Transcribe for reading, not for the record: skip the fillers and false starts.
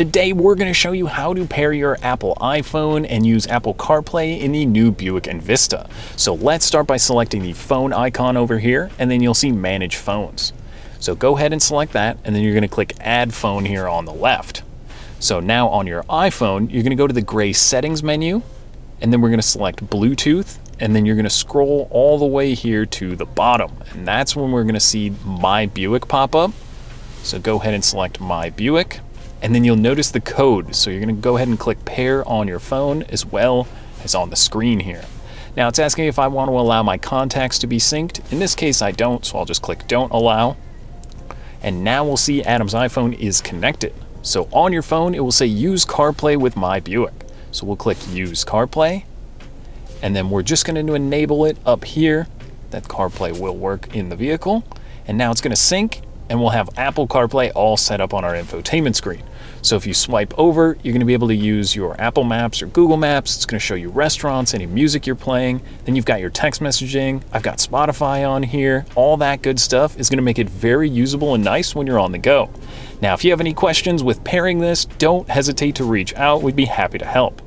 Today we're going to show you how to pair your Apple iPhone and use Apple CarPlay in the new Buick Envista. So let's start by selecting the phone icon over here, and then you'll see Manage Phones. So go ahead and select that, and then you're going to click Add Phone here on the left. So now on your iPhone, you're going to go to the gray Settings menu, and then we're going to select Bluetooth, and then you're going to scroll all the way here to the bottom, and that's when we're going to see My Buick pop up. So go ahead and select My Buick. And then you'll notice the code, so you're going to go ahead and click pair on your phone as well as on the screen here. Now it's asking if I want to allow my contacts to be synced. In this case I don't, so I'll just click don't allow. And now we'll see Adam's iPhone is connected. So on your phone it will say use CarPlay with My Buick. So we'll click use CarPlay, and then we're just going to enable it up here that CarPlay will work in the vehicle. And now it's going to sync, and we'll have Apple CarPlay all set up on our infotainment screen. So if you swipe over, you're going to be able to use your Apple Maps or Google Maps. It's going to show you restaurants, any music you're playing. Then you've got your text messaging. I've got Spotify on here. All that good stuff is going to make it very usable and nice when you're on the go. Now, if you have any questions with pairing this, don't hesitate to reach out. We'd be happy to help.